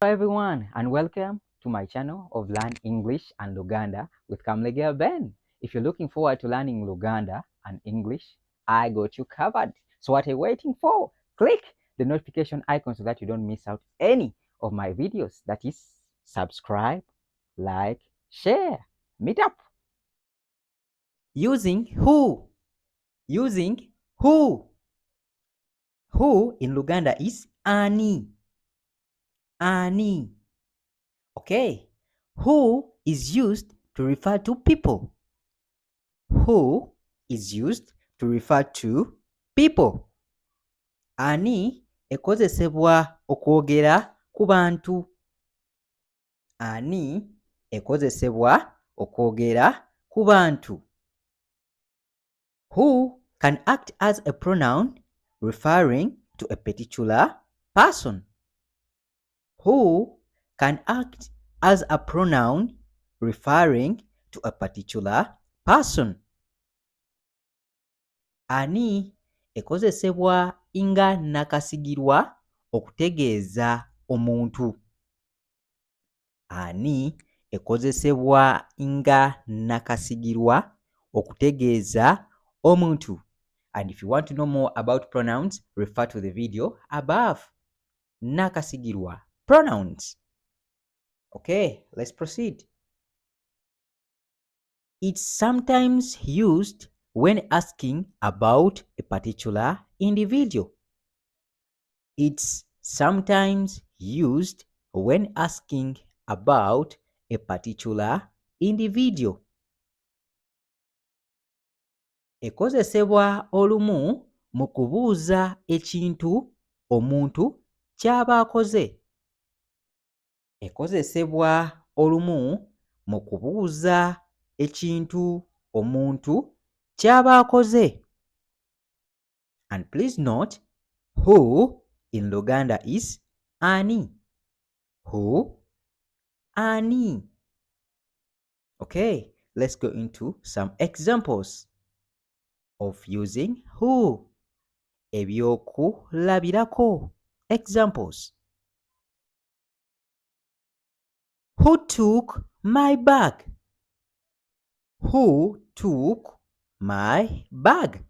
everyone, and welcome to my channel of Learn English and Luganda with Kamlegea Ben. If you're looking forward to learning Luganda and English, I got you covered. So what are you waiting for? Click the notification icon so that you don't miss out any of my videos. That is, subscribe, like, share, meet up. Using who? Using who? Who in Luganda is ani. Ani. Okay. Who is used to refer to people? Who is used to refer to people? Ani ekozesebwa okwogera ku bantu. Ani ekozesebwa okwogera ku bantu. Who can act as a pronoun referring to a particular person. Who can act as a pronoun referring to a particular person. Ani ekozesebwa nga nakasigirwa okutegeeza omuntu. Ani ekozesebwa nga nakasigirwa okutegeeza omuntu. And if you want to know more about pronouns, refer to the video above. Nakasigirwa. Pronouns. Okay, let's proceed. It's sometimes used when asking about a particular individual. It's sometimes used when asking about a particular individual. Ekozesebwa olumu mu kubuuza ekintu omuntu ky'aba akoze. Ekozesebwa olumu mu kubuuza ekintu omuntu ky'aba akoze. And please note, who in Luganda is ani. Who? Ani. Okay, let's go into some examples of using who. Ebyokulabirako. Examples. Who took my bag? Who took my bag?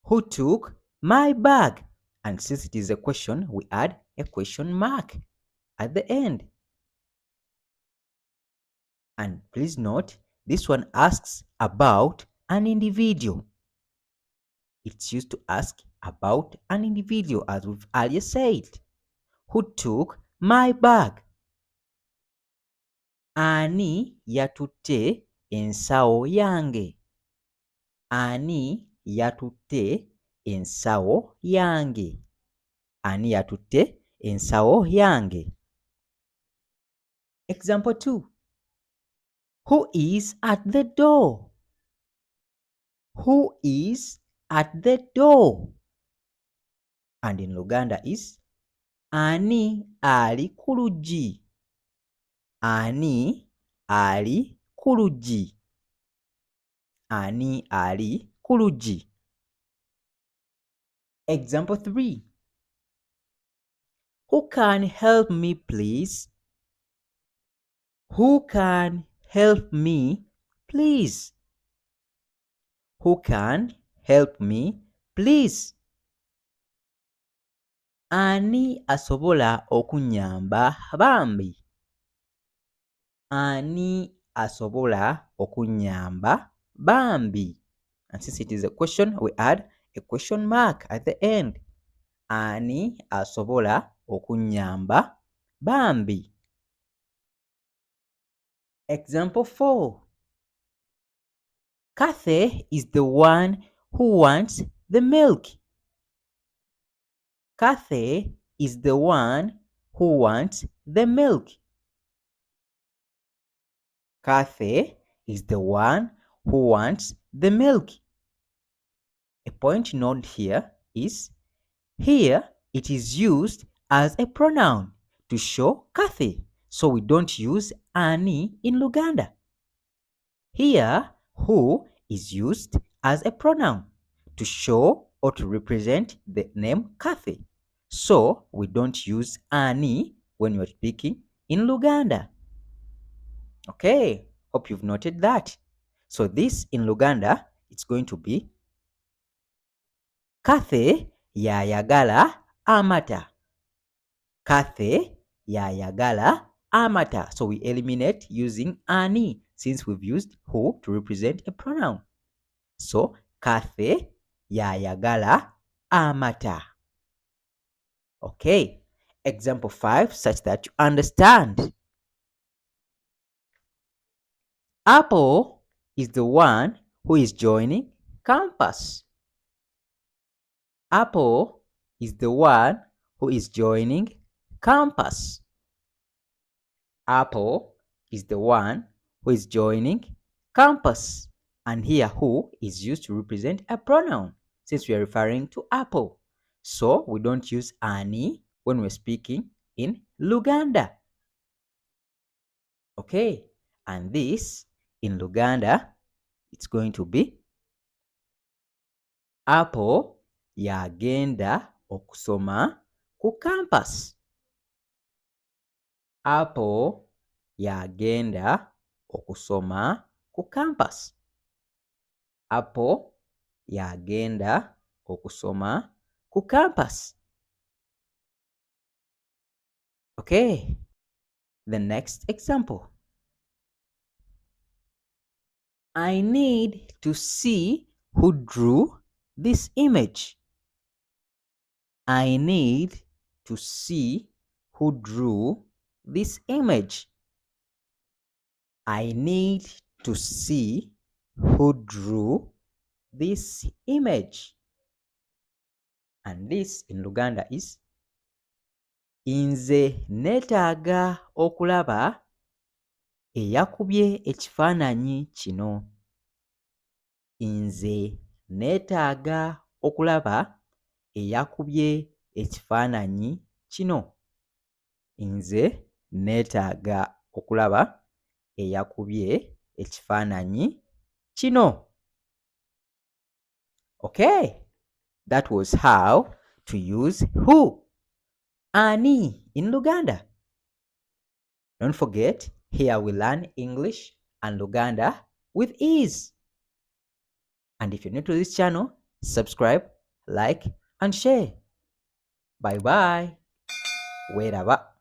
Who took my bag? And since it is a question, we add a question mark at the end. And please note, this one asks about an individual. It's used to ask about an individual, as we've earlier said. Who took my bag? Ani yatutte ensawo yange? Ani yatutte ensawo yange? Ani yatutte ensawo yange? Example 2. Who is at the door? Who is at the door? And in Luganda is ani ali ku luggi? Ani ali ku luggi? Ani ali ku luggi? Example 3. Who can help me please? Who can help me please? Who can help me please? Ani asobola okunyamba bambi? Ani asobola okunyamba bambi? And since it is a question, we add a question mark at the end. Ani asobola okunyamba bambi? Example 4. Kathy is the one who wants the milk. Kathy is the one who wants the milk. Kathy is the one who wants the milk. A point note here is, here it is used as a pronoun to show Kathy. So we don't use ani in Luganda. Here, who is used as a pronoun to show or to represent the name Kathy. So we don't use ani when you're speaking in Luganda. Okay, hope you've noted that. So this in Luganda, it's going to be Kathe yayagala amata. Kathe yayagala amata. So we eliminate using ani since we've used who to represent a pronoun. So Kathe yayagala amata. Okay, example 5 such that you understand. Apple is the one who is joining campus. Apple is the one who is joining campus. Apple is the one who is joining campus. And here who is used to represent a pronoun since we are referring to Apple. So we don't use ani when we're speaking in Luganda. Okay, and this in Luganda, it's going to be Apple yagenda okusoma ku campus. Apple yagenda okusoma ku campus. Apple yagenda okusoma ku campus. Okay, the next example. I need to see who drew this image. I need to see who drew this image. I need to see who drew this image. And this in Luganda is Nze neetaaga okulaba eyakubye ekifaananyi kino. Nze neetaaga okulaba eyakubye ekifaananyi kino. Nze neetaaga okulaba eyakubye ekifaananyi kino. Okay, that was how to use who, ani in Luganda. Don't forget, here we learn English and Luganda with ease. And if you're new to this channel, subscribe, like, and share. Bye bye. Wait up.